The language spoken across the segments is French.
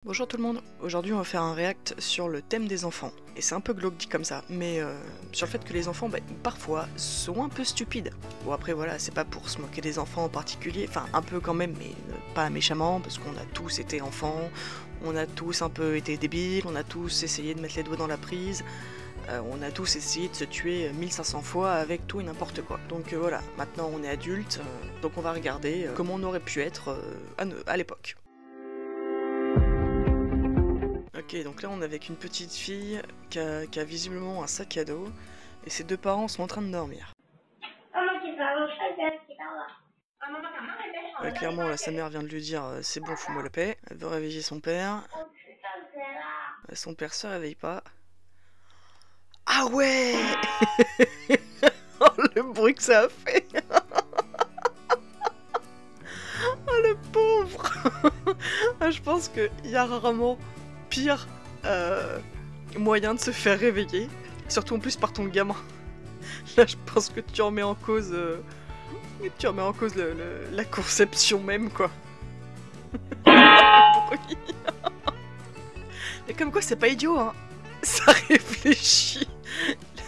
Bonjour tout le monde, aujourd'hui on va faire un react sur le thème des enfants. Et c'est un peu glauque dit comme ça, mais sur le fait que les enfants, parfois, sont un peu stupides. Bon après voilà, c'est pas pour se moquer des enfants en particulier, enfin un peu quand même, mais pas méchamment, parce qu'on a tous été enfants, on a tous un peu été débiles, on a tous essayé de mettre les doigts dans la prise, on a tous essayé de se tuer 1500 fois avec tout et n'importe quoi. Donc voilà, maintenant on est adulte, donc on va regarder comment on aurait pu être à l'époque. Ok, donc là on est avec une petite fille qui a visiblement un sac à dos et ses deux parents sont en train de dormir. Ouais, clairement là sa mère vient de lui dire c'est bon, fous-moi la paix. Elle veut réveiller son père. Son père se réveille pas. Ah ouais. Oh, le bruit que ça a fait. Oh le pauvre. Ah, je pense qu'il y a rarement pire moyen de se faire réveiller, surtout en plus par ton gamin. Là je pense que tu remets en cause la conception même quoi. Mais comme quoi c'est pas idiot hein, ça réfléchit.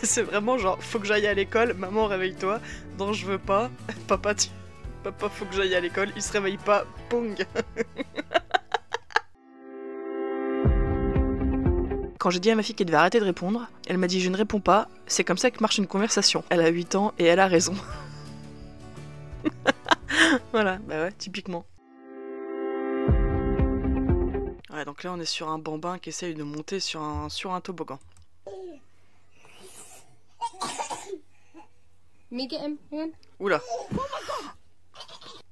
C'est vraiment genre faut que j'aille à l'école, maman réveille-toi, non je veux pas, papa faut que j'aille à l'école, il se réveille pas, pong. Quand j'ai dit à ma fille qu'elle devait arrêter de répondre, elle m'a dit je ne réponds pas, c'est comme ça que marche une conversation. Elle a 8 ans et elle a raison. Voilà, bah ouais, typiquement. Ouais, donc là on est sur un bambin qui essaye de monter sur un toboggan. Oula.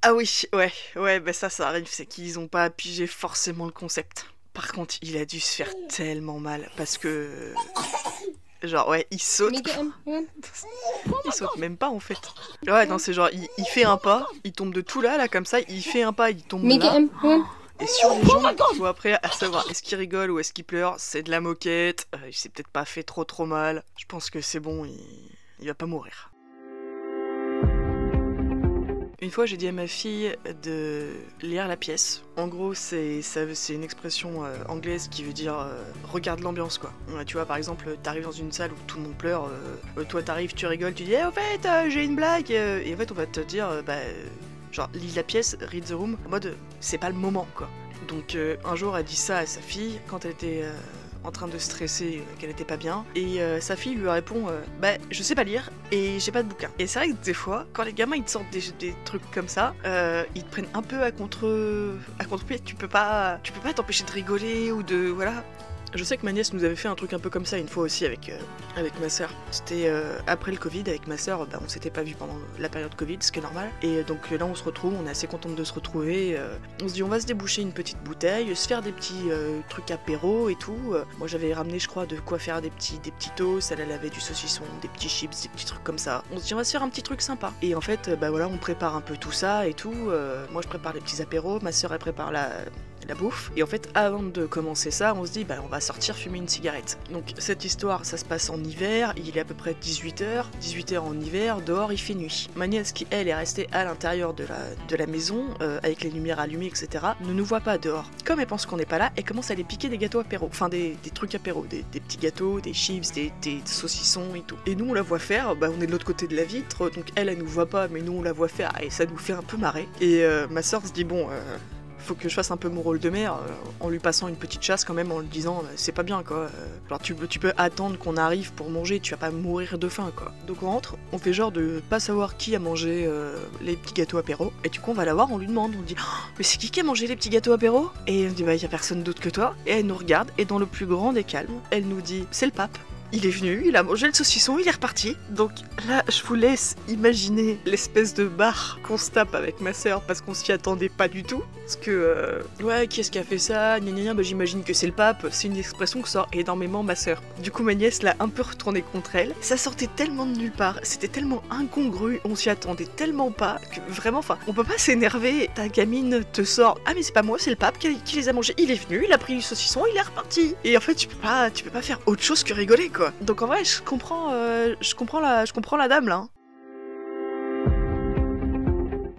Ah oui, ouais, bah ça arrive, c'est qu'ils ont pas pigé forcément le concept. Par contre, il a dû se faire tellement mal parce que... Genre, ouais, il saute. Il saute même pas en fait. Ouais, non, c'est genre, il fait un pas, il tombe de tout là, comme ça, il fait un pas, il tombe là. Et sur les jambes, il faut après à savoir est-ce qu'il rigole ou est-ce qu'il pleure, c'est de la moquette, il s'est peut-être pas fait trop mal. Je pense que c'est bon, il va pas mourir. Une fois, j'ai dit à ma fille de lire la pièce. En gros, c'est une expression anglaise qui veut dire regarde l'ambiance, quoi. Tu vois, par exemple, t'arrives dans une salle où tout le monde pleure, toi t'arrives, tu rigoles, tu dis au fait, j'ai une blague, et en fait, on va te dire, genre, lis la pièce, read the room, en mode, c'est pas le moment, quoi. Donc, un jour, elle dit ça à sa fille quand elle était en train de stresser, qu'elle était pas bien, et sa fille lui répond je sais pas lire et j'ai pas de bouquin. Et c'est vrai que des fois, quand les gamins ils te sortent des trucs comme ça, ils te prennent un peu à contre-pied, tu peux pas t'empêcher de rigoler ou de voilà. Je sais que ma nièce nous avait fait un truc un peu comme ça une fois aussi avec ma sœur. C'était après le Covid, avec ma sœur, on s'était pas vu pendant la période Covid, ce qui est normal. Et donc là on se retrouve, on est assez contente de se retrouver. On se dit on va se déboucher une petite bouteille, se faire des petits trucs apéro et tout. Moi j'avais ramené je crois de quoi faire des petits toasts, elle avait du saucisson, des petits chips, des petits trucs comme ça. On se dit on va se faire un petit truc sympa. Et en fait voilà, on prépare un peu tout ça et tout. Moi je prépare les petits apéros, ma sœur elle prépare la bouffe, et en fait avant de commencer ça on se dit on va sortir fumer une cigarette. Donc cette histoire ça se passe en hiver, il est à peu près 18h en hiver, dehors il fait nuit. Ma nièce qui elle est restée à l'intérieur de la maison avec les lumières allumées etc ne nous voit pas dehors. Comme elle pense qu'on n'est pas là, elle commence à aller piquer des gâteaux apéro, enfin des trucs apéro, des petits gâteaux, des chips, des saucissons et tout. Et nous on la voit faire, on est de l'autre côté de la vitre, donc elle nous voit pas mais nous on la voit faire et ça nous fait un peu marrer. Et ma soeur se dit faut que je fasse un peu mon rôle de mère en lui passant une petite chasse quand même en lui disant c'est pas bien quoi. Genre tu peux attendre qu'on arrive pour manger, tu vas pas mourir de faim quoi. Donc on rentre, on fait genre de pas savoir qui a mangé les petits gâteaux apéro, et du coup on va la voir, on lui demande, on dit mais c'est qui a mangé les petits gâteaux apéro? Et on dit y a personne d'autre que toi, et elle nous regarde et dans le plus grand des calmes, elle nous dit c'est le pape. Il est venu, il a mangé le saucisson, il est reparti. Donc là, je vous laisse imaginer l'espèce de barre qu'on se tape avec ma sœur parce qu'on s'y attendait pas du tout. Parce que, ouais, qui est-ce qui a fait ça? Gna gna gna, j'imagine que c'est le pape. C'est une expression que sort énormément ma sœur. Du coup, ma nièce l'a un peu retournée contre elle. Ça sortait tellement de nulle part, c'était tellement incongru, on s'y attendait tellement pas que vraiment, on peut pas s'énerver. Ta gamine te sort ah mais c'est pas moi, c'est le pape qui les a mangés. Il est venu, il a pris le saucisson, il est reparti. Et en fait, tu peux pas faire autre chose que rigoler quoi. Donc en vrai, je comprends la dame là.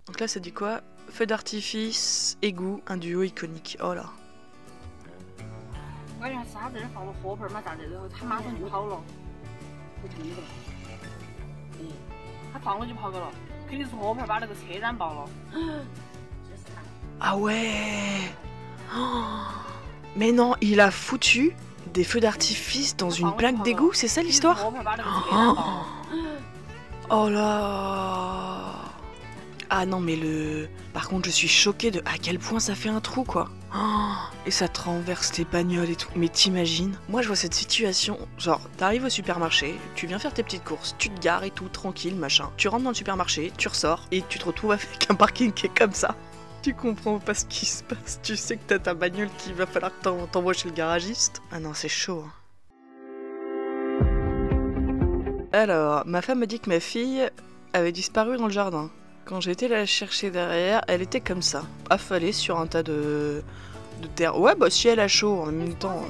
Donc là, ça dit quoi? Feu d'artifice, égout, un duo iconique. Oh là. 我感觉是他在这放了火盆嘛，咋的？然后他马上就跑了。我听到。他放了就跑了，肯定是火盆把那个车燃爆了。Ah ouais. Oh. Mais non, il a foutu des feux d'artifice dans une plaque d'égout, c'est ça l'histoire? Oh là. Ah non mais le... Par contre je suis choquée de à quel point ça fait un trou quoi. Oh, et ça te renverse tes bagnoles et tout. Mais t'imagines? Moi je vois cette situation, genre t'arrives au supermarché, tu viens faire tes petites courses, tu te gares et tout, tranquille, machin. Tu rentres dans le supermarché, tu ressors et tu te retrouves avec un parking qui est comme ça. Tu comprends pas ce qui se passe, tu sais que t'as ta bagnole qu'il va falloir que t'envoies chez le garagiste. Ah non c'est chaud. Alors, ma femme me dit que ma fille avait disparu dans le jardin. Quand j'ai été la chercher derrière, elle était comme ça, affalée sur un tas de terre. Ouais, bah si elle a chaud, en même temps,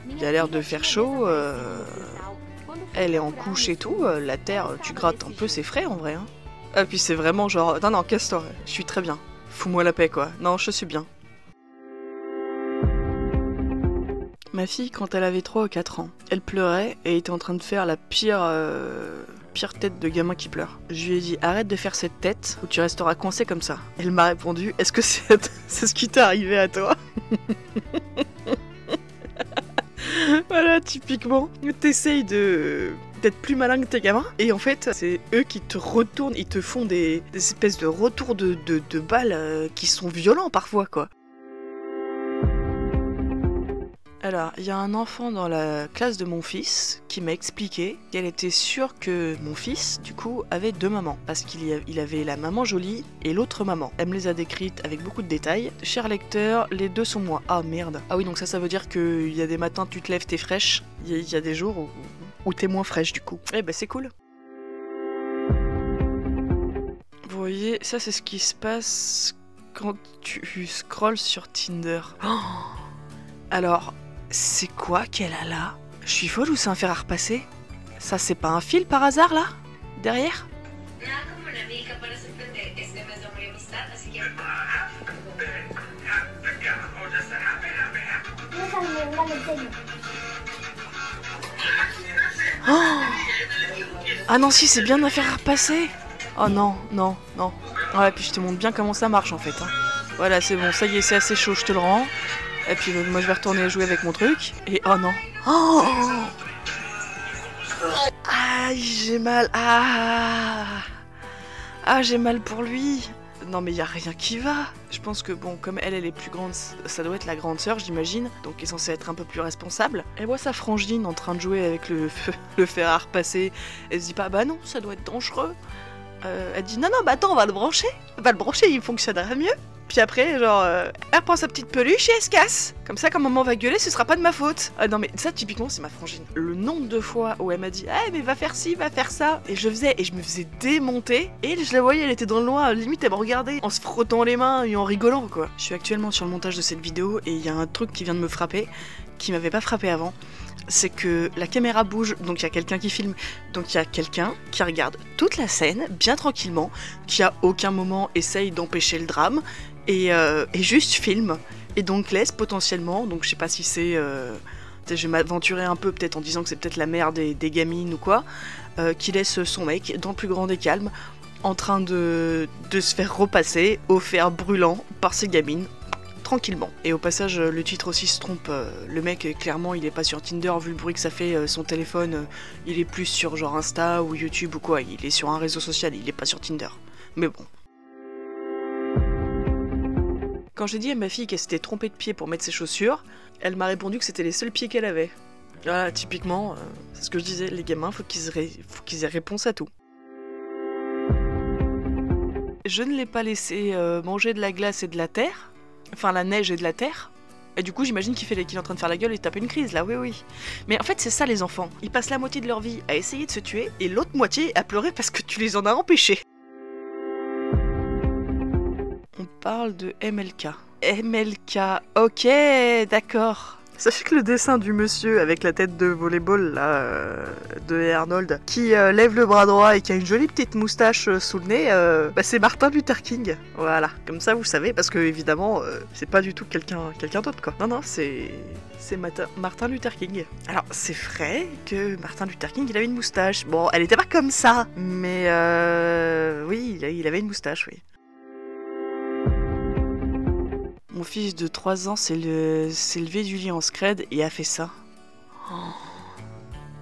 il a l'air de faire chaud, elle est en couche et tout, la terre, tu grattes un peu, c'est frais en vrai. Hein. Ah puis c'est vraiment genre, non, casse-toi, je suis très bien, fous-moi la paix quoi, non, je suis bien. Ma fille, quand elle avait 3 ou 4 ans, elle pleurait et était en train de faire la pire tête de gamin qui pleure. Je lui ai dit arrête de faire cette tête ou tu resteras coincé comme ça. Elle m'a répondu est-ce que c'est ce qui t'est arrivé à toi? Voilà, typiquement, t'essayes d'être plus malin que tes gamins et en fait c'est eux qui te retournent, ils te font des espèces de retours de balles qui sont violents parfois quoi. Alors, il y a un enfant dans la classe de mon fils qui m'a expliqué qu'elle était sûre que mon fils, du coup, avait 2 mamans. Parce qu'il avait la maman jolie et l'autre maman. Elle me les a décrites avec beaucoup de détails. Cher lecteur, les 2 sont moi. Ah merde. Ah oui, donc ça veut dire qu'il y a des matins, tu te lèves, t'es fraîche. Il y a des jours où t'es moins fraîche, du coup. Eh ben, c'est cool. Vous voyez, ça c'est ce qui se passe quand tu scrolles sur Tinder. Oh, alors... C'est quoi qu'elle a là? Je suis folle ou c'est un fer à repasser? Ça c'est pas un fil par hasard là? Derrière? Oh ah non si c'est bien un fer à repasser. Oh non, non, non. Ouais puis je te montre bien comment ça marche en fait. Hein. Voilà c'est bon, ça y est c'est assez chaud, je te le rends. Et puis moi je vais retourner jouer avec mon truc. Et oh non. Oh aïe, j'ai mal. Ah j'ai mal pour lui. Non mais y a rien qui va. Je pense que bon, comme elle est plus grande, ça doit être la grande sœur j'imagine. Donc elle est censée être un peu plus responsable. Elle voit sa frangine en train de jouer avec le fer à repasser. Elle se dit pas bah non, ça doit être dangereux. Elle dit non bah attends on va le brancher. Il fonctionnera mieux. Puis après, genre, elle prend sa petite peluche et elle se casse. Comme ça, quand maman va gueuler, ce sera pas de ma faute. Ah non, mais ça, typiquement, c'est ma frangine. Le nombre de fois où elle m'a dit, ah, mais va faire ci, va faire ça. Et je me faisais démonter. Et je la voyais, elle était dans le noir. Limite, elle me regardait en se frottant les mains et en rigolant, quoi. Je suis actuellement sur le montage de cette vidéo et il y a un truc qui vient de me frapper, qui m'avait pas frappé avant. C'est que la caméra bouge, donc il y a quelqu'un qui filme, donc il y a quelqu'un qui regarde toute la scène, bien tranquillement, qui à aucun moment essaye d'empêcher le drame, et juste filme, et donc laisse potentiellement, donc je sais pas si c'est... je vais m'aventurer un peu peut-être en disant que c'est peut-être la mère des gamines ou quoi, qui laisse son mec dans le plus grand des calmes, en train de se faire repasser au fer brûlant par ses gamines, tranquillement. Et au passage, le titre aussi se trompe. Le mec, clairement, il est pas sur Tinder, vu le bruit que ça fait, son téléphone, il est plus sur genre Insta ou YouTube ou quoi. Il est sur un réseau social, il est pas sur Tinder. Mais bon. Quand j'ai dit à ma fille qu'elle s'était trompée de pied pour mettre ses chaussures, elle m'a répondu que c'était les seuls pieds qu'elle avait. Voilà, typiquement, c'est ce que je disais, les gamins, faut qu'ils aient réponse à tout. Je ne l'ai pas laissé manger de la glace et de la terre. Enfin, la neige et de la terre. Et du coup, j'imagine qu'il est en train de faire la gueule et de taper une crise, là, oui. Mais en fait, c'est ça, les enfants. Ils passent la moitié de leur vie à essayer de se tuer, et l'autre moitié à pleurer parce que tu les en as empêchés. On parle de MLK. MLK, ok, d'accord. Sachez que le dessin du monsieur avec la tête de volleyball là, de Arnold, qui lève le bras droit et qui a une jolie petite moustache sous le nez, bah, c'est Martin Luther King. Voilà, comme ça vous savez, parce que évidemment, c'est pas du tout quelqu'un d'autre quoi. Non, non, c'est Martin Luther King. Alors, c'est vrai que Martin Luther King, il avait une moustache. Bon, elle était pas comme ça, mais oui, il avait une moustache, oui. Mon fils de 3 ans s'est levé du lit en scred et a fait ça. Oh.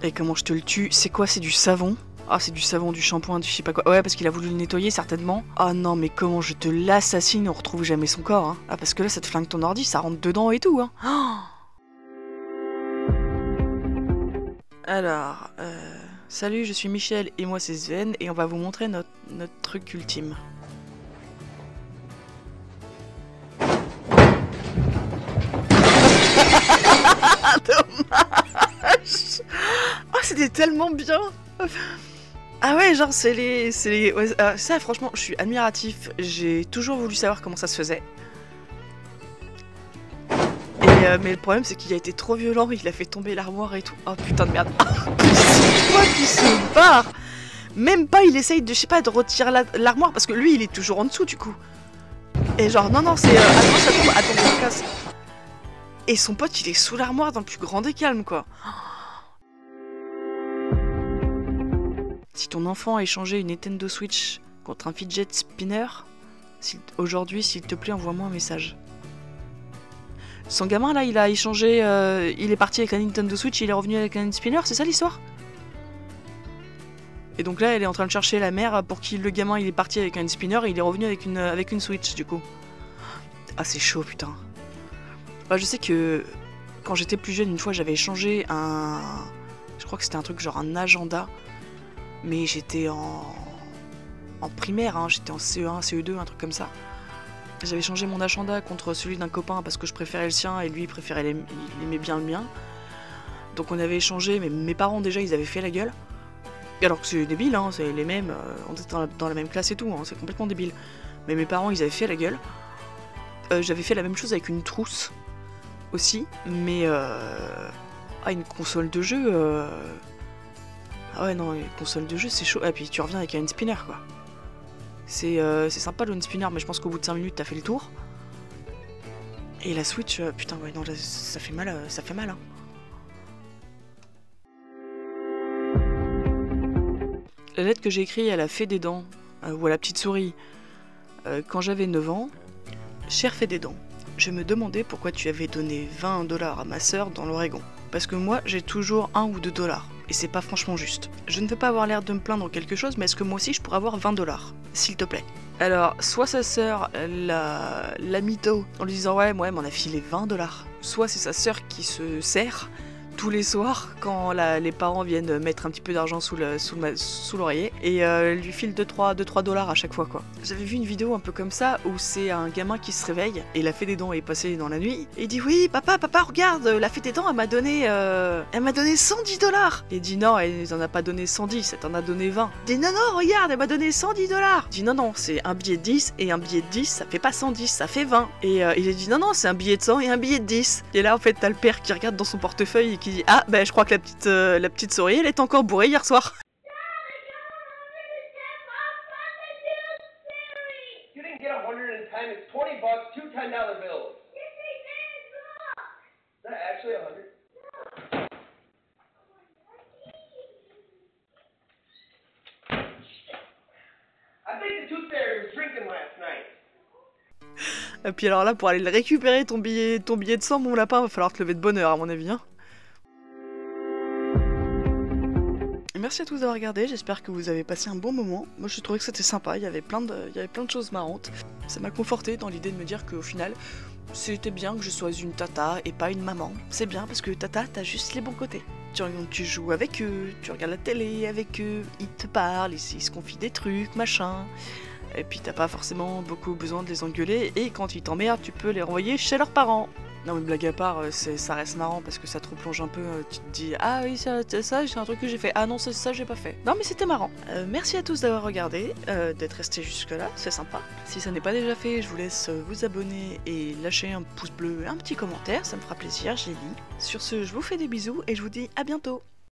Et comment je te le tue? C'est quoi? C'est du savon? Ah, c'est du savon, du shampoing, du je sais pas quoi. Ouais, parce qu'il a voulu le nettoyer, certainement. Ah non, mais comment je te l'assassine, on retrouve jamais son corps, hein. Ah, parce que là, ça te flingue ton ordi, ça rentre dedans et tout, hein. Oh. Alors, salut, je suis Michel et moi c'est Sven et on va vous montrer notre truc ultime. Dommage. Oh, c'était tellement bien. Ah ouais, genre c'est les... Ouais, ça franchement, je suis admiratif. J'ai toujours voulu savoir comment ça se faisait. Et, mais le problème c'est qu'il a été trop violent, il a fait tomber l'armoire et tout. Oh putain de merde. C'est quoi qui se barre? Même pas il essaye de, je sais pas, de retirer l'armoire parce que lui il est toujours en dessous du coup. Et genre non c'est... attends, ça tombe, attends, je me casse. Et son pote, il est sous l'armoire dans le plus grand des calmes, quoi. Si ton enfant a échangé une Nintendo Switch contre un fidget spinner, aujourd'hui, s'il te plaît, envoie-moi un message. Son gamin, là, il a échangé... il est parti avec la Nintendo Switch, il est revenu avec un spinner, c'est ça l'histoire? Et donc là, elle est en train de chercher la mère pour qui le gamin, il est parti avec un spinner et il est revenu avec une Switch, du coup. Ah, c'est chaud, putain. Bah, je sais que quand j'étais plus jeune, une fois j'avais échangé un... Je crois que c'était un truc genre un agenda. Mais j'étais en primaire, hein, j'étais en CE1, CE2, un truc comme ça. J'avais changé mon agenda contre celui d'un copain parce que je préférais le sien et lui il aimait bien le mien. Donc on avait échangé, mais mes parents déjà ils avaient fait la gueule. Alors que c'est débile, hein, c'est les mêmes, on était dans la même classe et tout, hein, c'est complètement débile. Mais mes parents ils avaient fait la gueule. J'avais fait la même chose avec une trousse. Aussi, mais une console de jeu, ah ouais non, une console de jeu c'est chaud, et puis tu reviens avec un spinner quoi. C'est sympa le spinner, mais je pense qu'au bout de 5 minutes t'as fait le tour. Et la Switch, putain ouais non, là, ça fait mal, hein. La lettre que j'ai écrite à la fée des dents, ou à la petite souris, quand j'avais 9 ans, chère fée des dents. Je me demandais pourquoi tu avais donné 20 $ à ma sœur dans l'Oregon. Parce que moi, j'ai toujours 1 ou 2 $. Et c'est pas franchement juste. Je ne veux pas avoir l'air de me plaindre ou quelque chose, mais est-ce que moi aussi je pourrais avoir 20 $? S'il te plaît. Alors, soit sa sœur la mytho en lui disant ouais, moi, elle m'en a filé 20 $. Soit c'est sa sœur qui se sert tous les soirs quand les parents viennent mettre un petit peu d'argent sous l'oreiller et lui file 2-3 $ à chaque fois quoi. J'avais vu une vidéo un peu comme ça où c'est un gamin qui se réveille et la fée des dents est passée dans la nuit et il dit oui papa regarde, la fée des dents elle m'a donné 110 $. Il dit non, elle en a pas donné 110, elle t'en a donné 20. Il dit non regarde, elle m'a donné 110 $. Il dit non c'est un billet de 10 et un billet de 10 ça fait pas 110, ça fait 20. Et il a dit non c'est un billet de 100 et un billet de 10. Et là en fait t'as le père qui regarde dans son portefeuille et qui dit ah ben je crois que la petite souris elle est encore bourrée hier soir. You didn't get 110, it's 20 bucks, 2 $10 bills. Is that actually 100? I think the tooth fairy was drinking last night. Et puis alors là pour aller le récupérer ton billet de 100 mon lapin, va falloir te lever de bonne heure à mon avis hein. Merci à tous d'avoir regardé, j'espère que vous avez passé un bon moment. Moi je trouvais que c'était sympa, il y avait plein de choses marrantes. Ça m'a conforté dans l'idée de me dire qu'au final, c'était bien que je sois une tata et pas une maman. C'est bien parce que tata, t'as juste les bons côtés. Tu joues avec eux, tu regardes la télé avec eux, ils te parlent, ils se confient des trucs, machin. Et puis t'as pas forcément beaucoup besoin de les engueuler et quand ils t'emmerdent, tu peux les renvoyer chez leurs parents. Non mais blague à part, ça reste marrant parce que ça te replonge un peu, tu te dis ah oui ça c'est un truc que j'ai fait, ah non c'est ça j'ai pas fait. Non mais c'était marrant. Merci à tous d'avoir regardé, d'être restés jusque là, c'est sympa. Si ça n'est pas déjà fait, je vous laisse vous abonner et lâcher un pouce bleu et un petit commentaire, ça me fera plaisir, j'ai lu. Sur ce, je vous fais des bisous et je vous dis à bientôt.